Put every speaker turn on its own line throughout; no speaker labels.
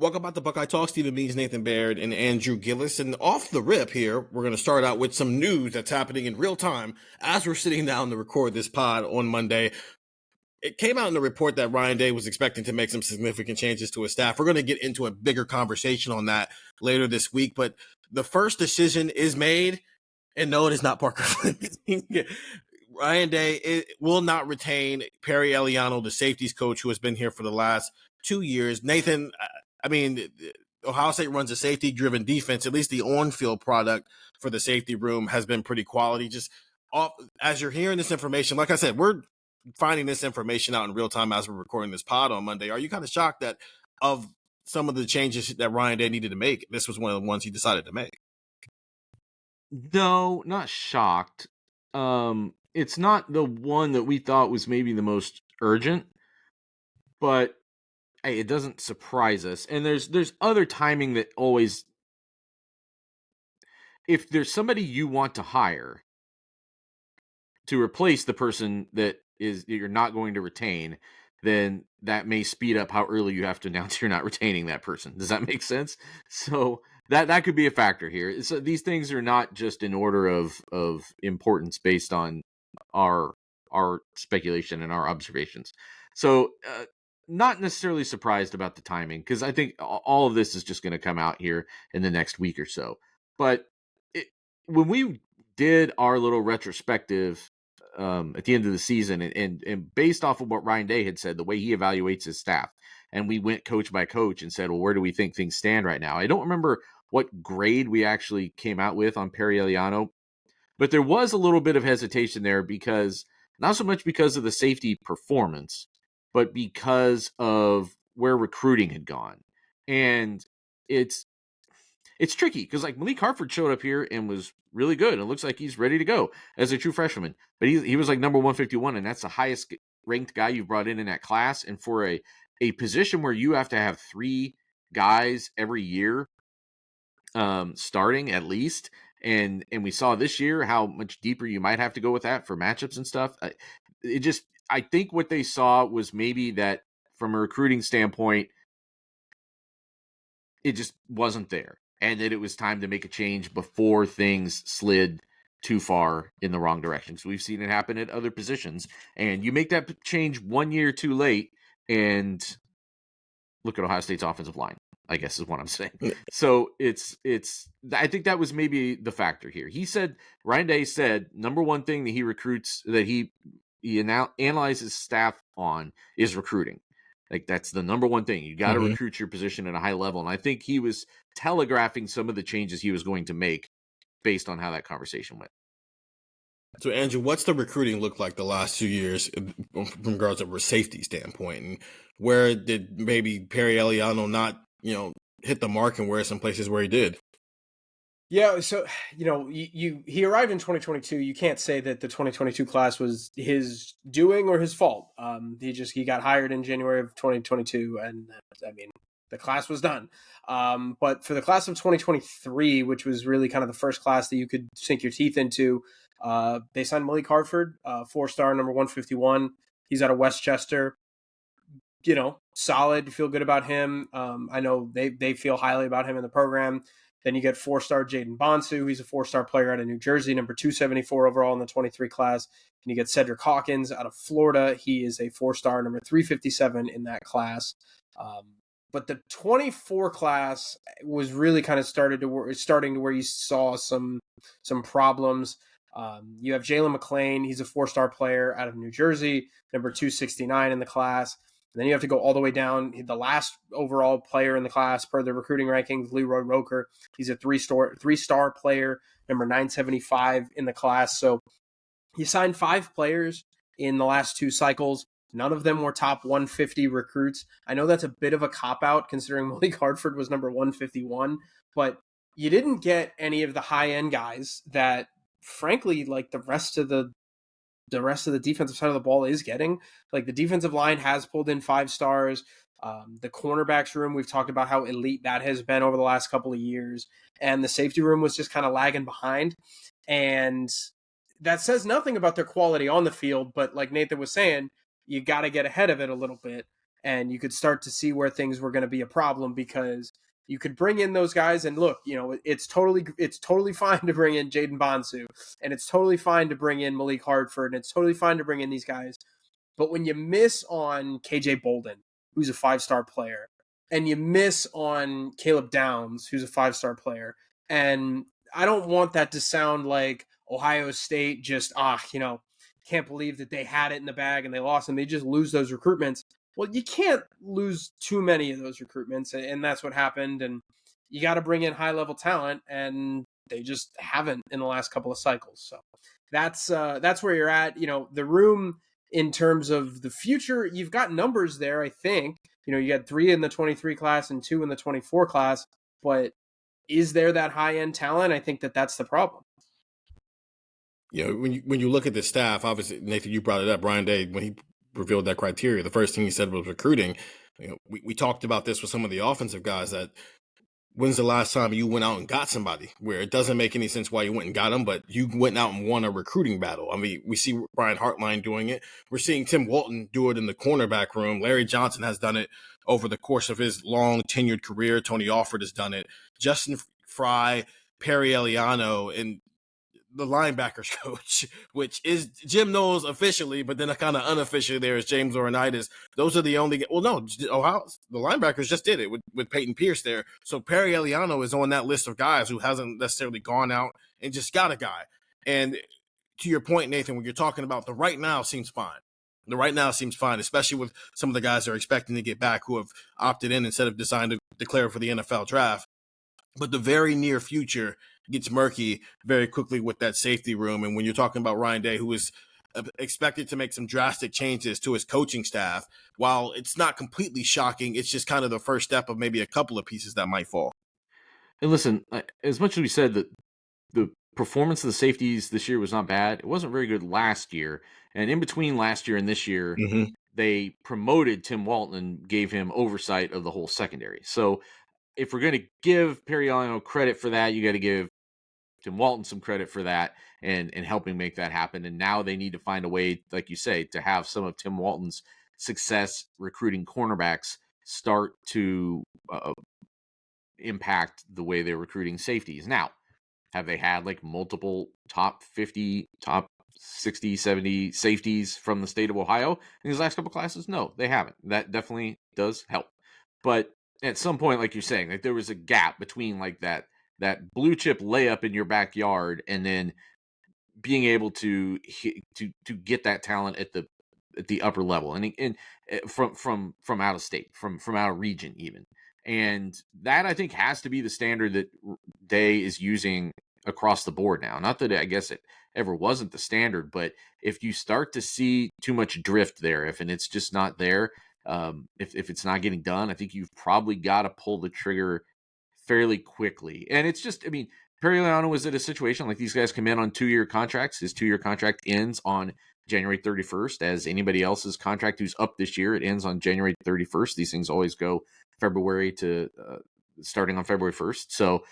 Welcome back to Buckeye Talk. Stephen Means, Nathan Baird, and Andrew Gillis. And off the rip here, we're going to start out with some news that's happening in real time as we're sitting down to record this pod on Monday. It came out in the report that Ryan Day was expecting to make some significant changes to his staff. We're going to get into a bigger conversation on that later this week, but the first decision is made, and no, it is not Parker Fleming. Ryan Day will not retain Perry Eliano, the safeties coach who has been here for the last 2 years. Nathan, I mean, Ohio State runs a safety-driven defense. At least the on-field product for the safety room has been pretty quality. Just as you're hearing this information, like I said, we're finding this information out in real time as we're recording this pod on Monday. Are you kind of shocked that of some of the changes that Ryan Day needed to make, this was one of the ones he decided to make?
No, not shocked. It's not the one that we thought was maybe the most urgent, but hey, it doesn't surprise us. And there's other timing that always, if there's somebody you want to hire to replace the person that you're not going to retain, then that may speed up how early you have to announce you're not retaining that person. Does that make sense? So that could be a factor here. So these things are not just in order of importance based on our speculation and our observations. So not necessarily surprised about the timing, because I think all of this is just going to come out here in the next week or so. But when we did our little retrospective at the end of the season, and based off of what Ryan Day had said, the way he evaluates his staff, and we went coach by coach and said, well, where do we think things stand right now? I don't remember what grade we actually came out with on Perry Eliano, but there was a little bit of hesitation there, because not so much because of the safety performance, but because of where recruiting had gone. And it's tricky, because like Malik Hartford showed up here and was really good. It looks like he's ready to go as a true freshman, but he was like number 151, and that's the highest ranked guy you've brought in that class. And for a position where you have to have 3 guys every year starting at least, and we saw this year how much deeper you might have to go with that for matchups and stuff. I think what they saw was maybe that from a recruiting standpoint, it just wasn't there, and that it was time to make a change before things slid too far in the wrong direction. So we've seen it happen at other positions, and you make that change 1 year too late, and look at Ohio State's offensive line, I guess is what I'm saying. So I think that was maybe the factor here. Ryan Day said, number one thing that he recruits, that he analyzes staff on, is recruiting. Like, that's the number one thing. You got to recruit your position at a high level. And I think he was telegraphing some of the changes he was going to make based on how that conversation went.
So, Andrew, what's the recruiting look like the last 2 years from regards to a safety standpoint? And where did maybe Perry Eliano not, hit the mark, and where are some places where he did?
Yeah, so, he arrived in 2022. You can't say that the 2022 class was his doing or his fault. He got hired in January of 2022, and the class was done. But for the class of 2023, which was really kind of the first class that you could sink your teeth into, they signed Malik Hartford, 4-star, number 151. He's out of Westchester. Solid. Feel good about him. I know they feel highly about him in the program. Then you get 4-star Jaden Bonsu. He's a 4-star player out of New Jersey, number 274 overall in the 23 class. And you get Cedric Hawkins out of Florida. He is a 4-star, number 357 in that class. But the 24 class was really kind of starting to where you saw some problems. You have Jalen McClain. He's a 4-star player out of New Jersey, number 269 in the class. And then you have to go all the way down. The last overall player in the class per the recruiting rankings, Leroy Roker. He's a 3-star player, number 975 in the class. So he signed 5 players in the last 2 cycles. None of them were top 150 recruits. I know that's a bit of a cop-out considering Malik Hartford was number 151, but you didn't get any of the high-end guys that, frankly, like the rest of the defensive side of the ball is getting. Like, the defensive line has pulled in 5 stars. The cornerbacks room, we've talked about how elite that has been over the last couple of years. And the safety room was just kind of lagging behind. And that says nothing about their quality on the field. But like Nathan was saying, you got to get ahead of it a little bit. and you could start to see where things were going to be a problem, because you could bring in those guys, and look, it's totally fine to bring in Jaden Bonsu, and it's totally fine to bring in Malik Hartford, and it's totally fine to bring in these guys. But when you miss on KJ Bolden, who's a 5-star player, and you miss on Caleb Downs, who's a 5-star player, and I don't want that to sound like Ohio State just, can't believe that they had it in the bag and they lost, and they just lose those recruitments. Well, you can't lose too many of those recruitments, and that's what happened. And you got to bring in high-level talent, and they just haven't in the last couple of cycles. So that's where you're at. The room in terms of the future, you've got numbers there, I think. You had 3 in the 23 class and 2 in the 24 class, but is there that high-end talent? I think that's the problem.
When you look at the staff, obviously, Nathan, you brought it up. Brian Day, when he revealed that criteria, the first thing he said was recruiting. We talked about this with some of the offensive guys, that when's the last time you went out and got somebody, where it doesn't make any sense why you went and got them, but you went out and won a recruiting battle. I mean, we see Brian Hartline doing it. We're seeing Tim Walton do it in the cornerback room. Larry Johnson has done it over the course of his long tenured career. Tony Alford has done it. Justin Fry, Perry Eliano, and the linebackers coach, which is Jim Knowles officially, but then kind of unofficially there is James Laurinaitis. Those are the only, Ohio, the linebackers just did it with Peyton Pierce there. So Perry Eliano is on that list of guys who hasn't necessarily gone out and just got a guy. And to your point, Nathan, when you're talking about the right now seems fine. The right now seems fine, especially with some of the guys that are expecting to get back who have opted in instead of deciding to declare for the NFL draft. But the very near future gets murky very quickly with that safety room. And when you're talking about Ryan Day, who is expected to make some drastic changes to his coaching staff, while it's not completely shocking, it's just kind of the first step of maybe a couple of pieces that might fall.
And listen, as much as we said that the performance of the safeties this year was not bad, it wasn't very good last year. And in between last year and this year, they promoted Tim Walton and gave him oversight of the whole secondary. So if we're going to give Perry Eliano credit for that, you got to give Tim Walton some credit for that and helping make that happen. And now they need to find a way, like you say, to have some of Tim Walton's success recruiting cornerbacks start to impact the way they're recruiting safeties. Now, have they had like multiple top 50, top 60, 70 safeties from the state of Ohio in these last couple classes? No, they haven't. That definitely does help. But at some point, like you're saying, like there was a gap between like that blue chip layup in your backyard and then being able to get that talent at the upper level and from out of state, from out of region even. And that I think has to be the standard that Day is using across the board now. Not that I guess it ever wasn't the standard, but if you start to see too much drift there, if it's just not there, if it's not getting done, I think you've probably got to pull the trigger fairly quickly. And it's just, I mean, Perry Eliano was at a situation like these guys come in on 2-year contracts. His 2-year contract ends on January 31st, as anybody else's contract who's up this year. It ends on January 31st. These things always go February to starting on February 1st. So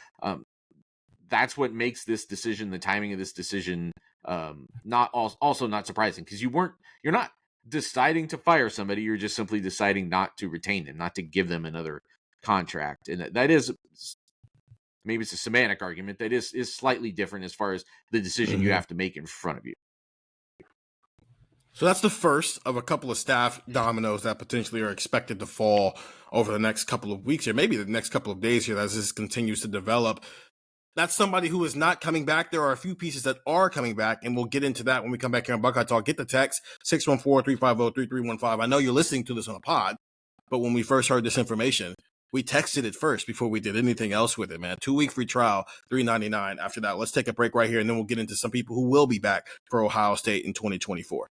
that's what makes this decision, the timing of this decision, also not surprising, because you're not deciding to fire somebody. You're just simply deciding not to retain them, not to give them another contract. And that is, maybe it's a semantic argument that is slightly different as far as the decision you have to make in front of you.
So that's the first of a couple of staff dominoes that potentially are expected to fall over the next couple of weeks, or maybe the next couple of days here as this continues to develop. That's somebody who is not coming back. There are a few pieces that are coming back, and we'll get into that when we come back here on Buckeye Talk. Get the text, 614-350-3315. I know you're listening to this on a pod, but when we first heard this information, we texted it first before we did anything else with it, man. 2-week free trial, $3.99. After that, let's take a break right here, and then we'll get into some people who will be back for Ohio State in 2024.